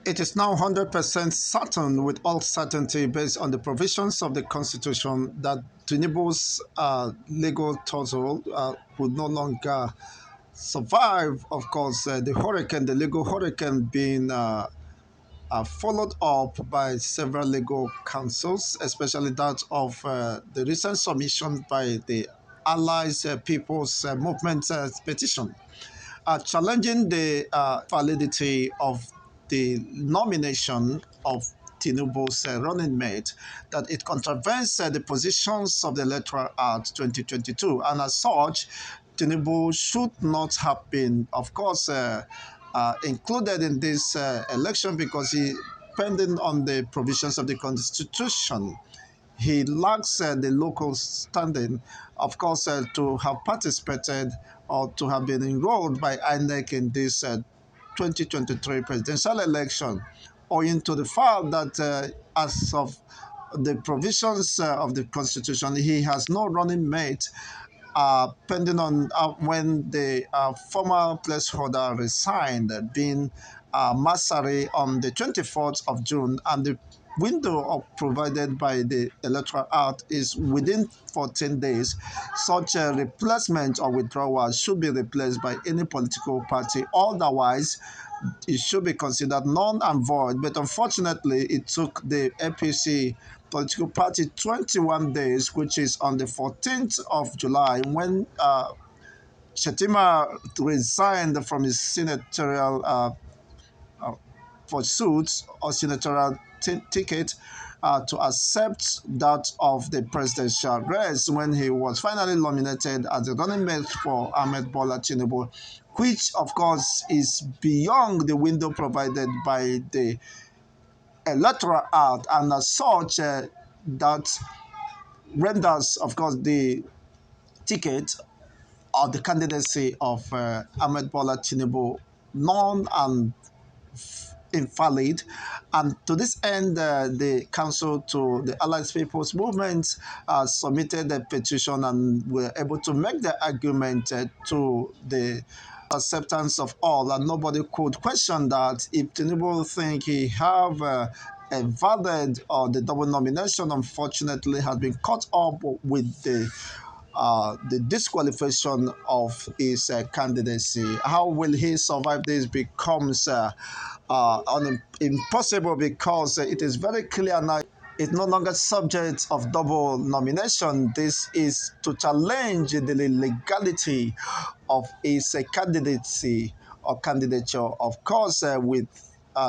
It is now 100% certain, with all certainty, based on the provisions of the Constitution, that Tinubu's legal tussle would no longer survive. Of course, the legal hurricane, being followed up by several legal councils, especially that of the recent submission by the Allies People's Movement petition, challenging the validity of the nomination of Tinubu's running mate, that it contravenes the positions of the Electoral Act 2022, and as such, Tinubu should not have been, of course, included in this election, because pending on the provisions of the Constitution, he lacks the local standing, of course, to have participated or to have been enrolled by INEC in this 2023 presidential election, owing to the fact that as of the provisions of the Constitution, he has no running mate, pending on when the former placeholder resigned, being Masari, on the 24th of June, and the window provided by the Electoral Act is within 14 days. Such a replacement or withdrawal should be replaced by any political party. Otherwise, it should be considered null and void. But unfortunately, it took the APC political party 21 days, which is on the 14th of July, when Shetima resigned from his senatorial uh, pursuit or senatorial ticket, to accept that of the presidential race, when he was finally nominated as the running mate for Ahmed Bola Tinubu, which of course is beyond the window provided by the Electoral Act, and as such, that renders, of course, the ticket or the candidacy of Ahmed Bola Tinubu non and invalid. And to this end, the council to the Allied People's Movement submitted a petition and were able to make the argument to the acceptance of all, and nobody could question that. If Tinubu think he have a valid or the double nomination, unfortunately, has been caught up with the disqualification of his candidacy. How will he survive this becomes impossible, because it is very clear now it's no longer subject of double nomination. This is to challenge the legality of his candidacy or candidature, of course, with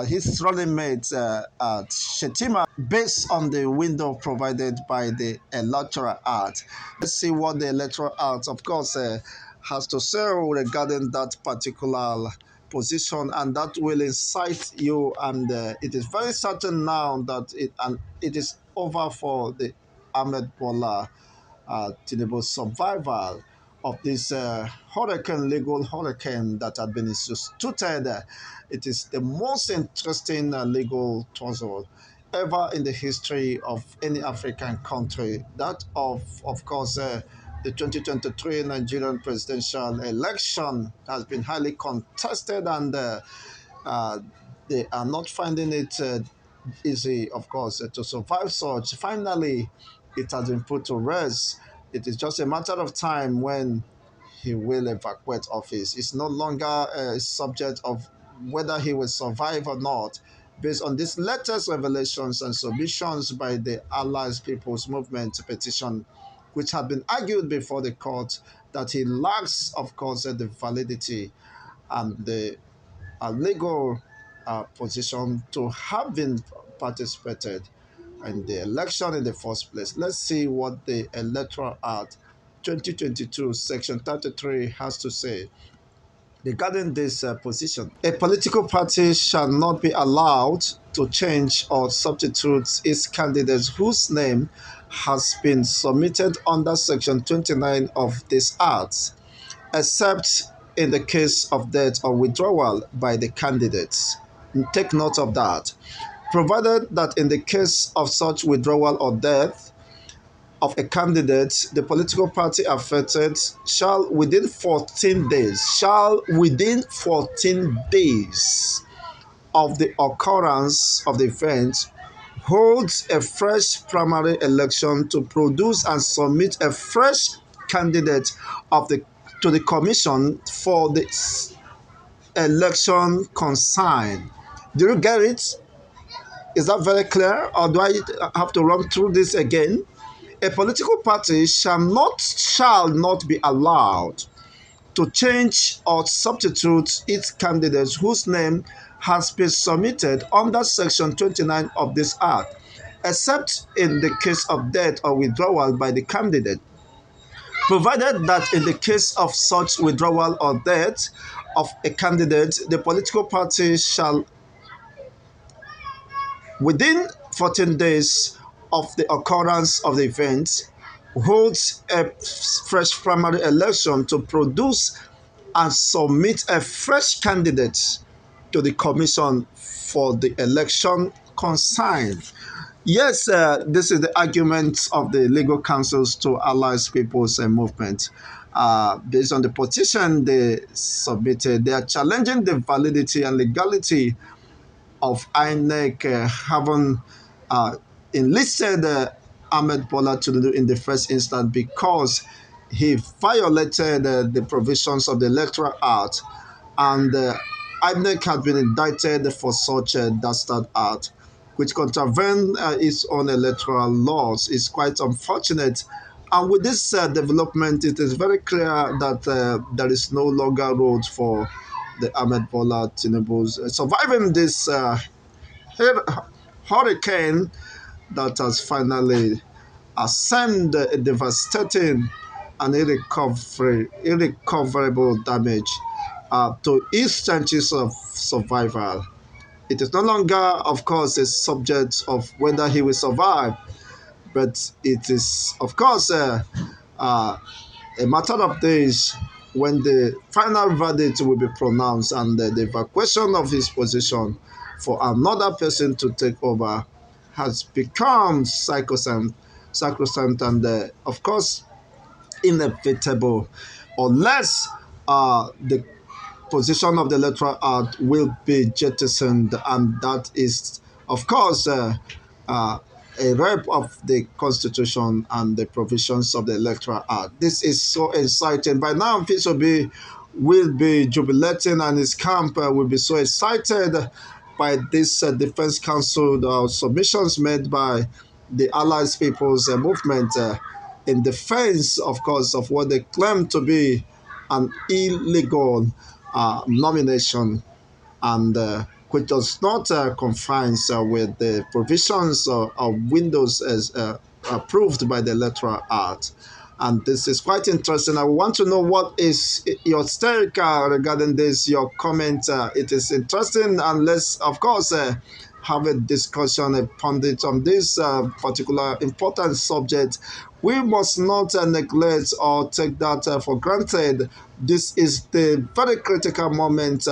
his running mate Shetima, based on the window provided by the Electoral Act. Let's see what the Electoral Act, of course, has to say regarding that particular position, and that will incite you. And it is very certain now that it is over for the Ahmed Bola Tinubu survival of this legal hurricane that had been instituted. It is the most interesting legal tussle ever in the history of any African country. That of course, the 2023 Nigerian presidential election has been highly contested, and uh, they are not finding it easy, of course, to survive such. Finally, it has been put to rest. It is just a matter of time when he will evacuate office. It's no longer a subject of whether he will survive or not, based on these latest revelations and submissions by the Allies People's Movement petition, which had been argued before the court, that he lacks, of course, the validity and the legal position to have been participated in the election in the first place. Let's see what the Electoral Act 2022 Section 33 has to say regarding this position. A political party shall not be allowed to change or substitute its candidates whose name has been submitted under Section 29 of this Act, except in the case of death or withdrawal by the candidates. Take note of that. Provided that in the case of such withdrawal or death of a candidate, the political party affected shall within 14 days of the occurrence of the event, holds a fresh primary election to produce and submit a fresh candidate of the to the commission for the election concerned. Do you get it? Is that very clear, or do I have to run through this again? A political party shall not be allowed to change or substitute its candidate whose name has been submitted under Section 29 of this Act, except in the case of death or withdrawal by the candidate, provided that in the case of such withdrawal or death of a candidate, the political party shall, within 14 days of the occurrence of the event, holds a fresh primary election to produce and submit a fresh candidate to the commission for the election concerned. Yes, this is the argument of the legal counsels to Allies People's Movement. Based on the petition they submitted, they are challenging the validity and legality of INEC having enlisted Ahmed Bola Tinubu in the first instance because he violated the provisions of the Electoral Act, and INEC had been indicted for such a dastard act, which contravened its own electoral laws. Is quite unfortunate. And with this development, it is very clear that there is no longer road for the Ahmed Bola Tinubu's surviving this hurricane that has finally sent a devastating and irrecoverable damage to his chances of survival. It is no longer, of course, a subject of whether he will survive, but it is, of course, a matter of days when the final verdict will be pronounced and the evacuation of his position for another person to take over has become sacrosanct and, of course, inevitable, unless the position of the electoral act will be jettisoned, and that is, of course, a rape of the constitution and the provisions of the electoral act. This is so exciting. By now, P2B will be jubilating, and his camp will be so excited by this defense council submissions made by the Allies People's Movement in defense, of course, of what they claim to be an illegal nomination, and which does not confine with the provisions of windows as approved by the Electoral Act. And this is quite interesting. I want to know what is your take regarding this, your comment. It is interesting, and let's, of course, have a discussion, a pundit on this particular important subject. We must not neglect or take that for granted. This is the very critical moment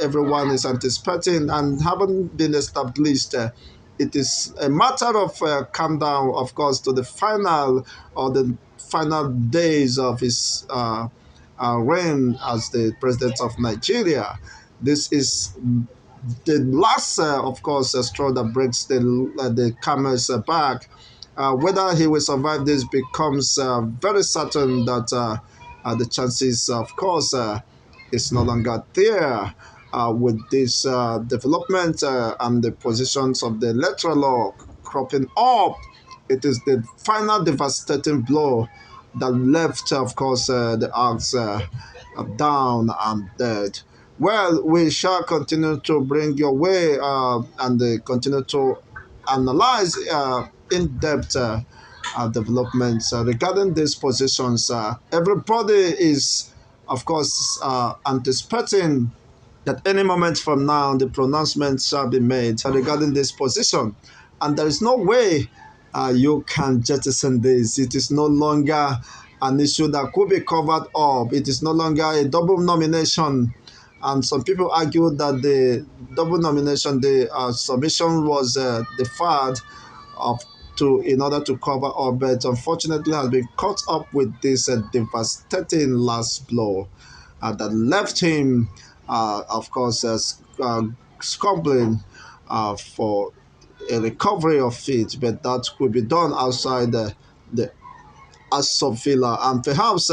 everyone is anticipating and haven't been established. It is a matter of calm down, of course, to the final or the final days of his reign as the president of Nigeria. This is the last, of course, straw that breaks the camel's back. Whether he will survive this becomes very certain that the chances, of course, is no longer there with this development and the positions of the electoral law cropping up. It is the final devastating blow that left, of course, the arcs down and dead. Well, we shall continue to bring your way and continue to analyze in depth developments regarding these positions. Everybody is, of course, anticipating that any moment from now the pronouncement shall be made regarding this position, and there is no way you can jettison this. It is no longer an issue that could be covered up. It is no longer a double nomination. And some people argue that the double nomination, the submission was deferred in order to cover up, but unfortunately has been caught up with this devastating last blow that left him, of course, scrambling for a recovery of it, but that could be done outside the Aston Villa, and perhaps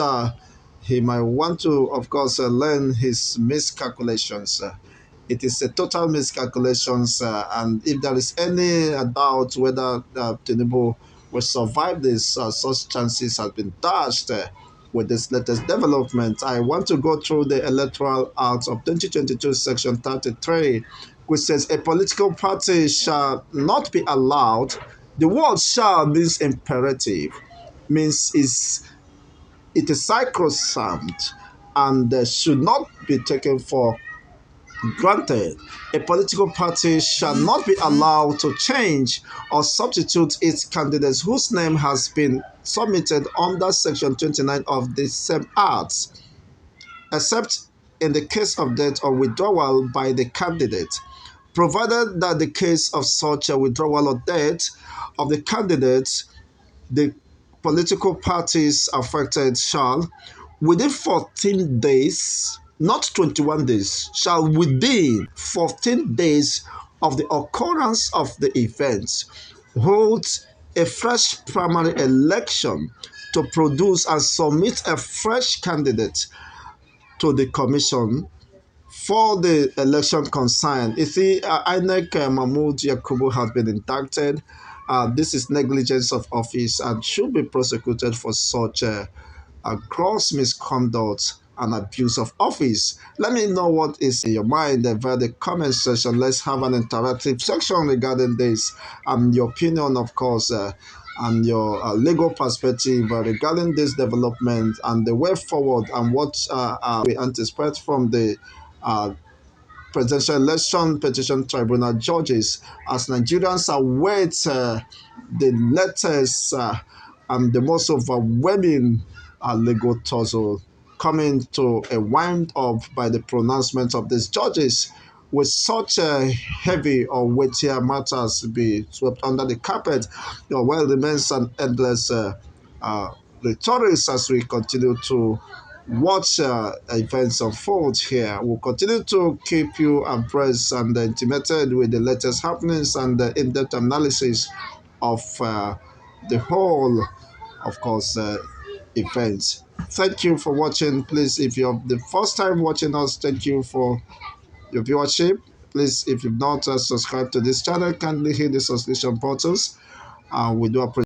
he might want to, of course, learn his miscalculations. It is a total miscalculations, and if there is any doubt whether Tinubu will survive this, such chances have been dashed. With this latest development, I want to go through the Electoral Act of 2022, Section 33, which says a political party shall not be allowed. The word shall means imperative, means it is sacrosanct and should not be taken for granted. A political party shall not be allowed to change or substitute its candidates whose name has been submitted under Section 29 of the same Act, except in the case of death or withdrawal by the candidate, provided that the case of such a withdrawal or death of the candidate, the political parties affected shall, within 14 days, not 21 days, shall within 14 days of the occurrence of the event, hold a fresh primary election to produce and submit a fresh candidate to the commission for the election concerned. You see, INEC Mahmoud Yakubu has been indicted. This is negligence of office and should be prosecuted for such a gross misconduct and abuse of office. Let me know what is in your mind via the comment section. Let's have an interactive section regarding this and your opinion, of course, and your legal perspective regarding this development and the way forward and what we anticipate from the uh, presidential election petition tribunal judges as Nigerians await the latest and the most overwhelming legal tussle coming to a wind up by the pronouncement of these judges. With such heavy or weightier matters be swept under the carpet, your world remains an endless uh, rhetoric as we continue to watch events unfold here. We'll continue to keep you abreast and intimated with the latest happenings and the in-depth analysis of the whole, of course, events. Thank you for watching. Please, if you're the first time watching us, thank you for your viewership. Please, if you've not subscribed to this channel, kindly hit the subscription buttons. We do appreciate